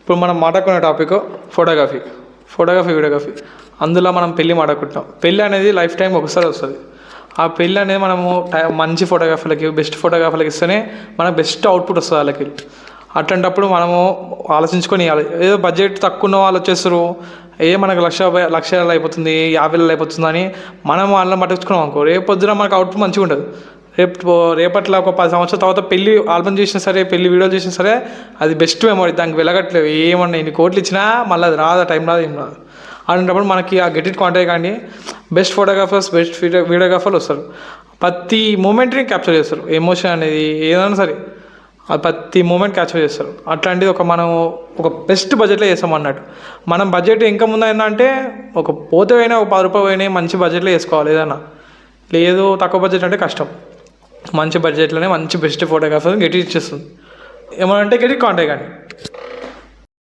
ఇప్పుడు మనం మాట్లాడుకునే టాపిక్ ఫోటోగ్రఫీ, వీడియోగ్రఫీ. అందులో మనం పెళ్ళి మాట్లాడుకుంటాం. పెళ్ళి అనేది లైఫ్ టైం ఒకసారి వస్తుంది. ఆ పెళ్ళి అనేది మనము మంచి ఫోటోగ్రాఫర్లకి, బెస్ట్ ఫోటోగ్రాఫర్లకి ఇస్తేనే మనకు బెస్ట్ అవుట్పుట్ వస్తుంది వాళ్ళకి. అట్లాంటప్పుడు మనము ఆలోచించుకొని ఇవ్వాలి. ఏదో బడ్జెట్ తక్కువ ఉన్న వాళ్ళు వచ్చేస్తారు, మనకు 1,00,000 అయిపోతుంది, 50,000 అయిపోతుంది అని మనం వాళ్ళని పట్టించుకున్నాం అనుకో, రేపు పొద్దున మనకు అవుట్పుట్ మంచిగా ఉంటుంది. రేపట్లో ఒక 10 సంవత్సరాల తర్వాత పెళ్ళి ఆల్బమ్ చేసినా సరే, పెళ్ళి వీడియోలు చేసినా సరే, అది బెస్ట్ మెమొరీ. దానికి వెలగట్లేవు. ఏమన్నా ఇన్ని కోట్లు ఇచ్చినా మళ్ళీ అది రాదు, టైం రాదు, ఏం రాదు. అలాంటప్పుడు మనకి ఆ గెట్ ఇట్ కాంటాక్ట్ కానీ బెస్ట్ ఫోటోగ్రాఫర్స్, బెస్ట్ వీడియోగ్రాఫర్లు వస్తారు. ప్రతి మూమెంట్ని క్యాప్చర్ చేస్తారు. ఎమోషన్ అనేది ఏదైనా సరే అది ప్రతి మూమెంట్ క్యాప్చర్ చేస్తారు. అట్లాంటిది మనం ఒక బెస్ట్ బడ్జెట్లో చేస్తాం అన్నట్టు. మనం బడ్జెట్ ఇంకా ముందు ఏంటంటే పోతే అయినా ఒక 10 రూపాయలు అయినా మంచి బడ్జెట్లో వేసుకోవాలి. ఏదన్నా లేదు తక్కువ బడ్జెట్ అంటే కష్టం. మంచి బడ్జెట్లోనే మంచి బెస్ట్ ఫోటోగ్రాఫర్ గెట్ ఇచ్చేస్తుంది. ఏమనంటే గెట్ ఇట్ కాంటాక్ట్ కానీ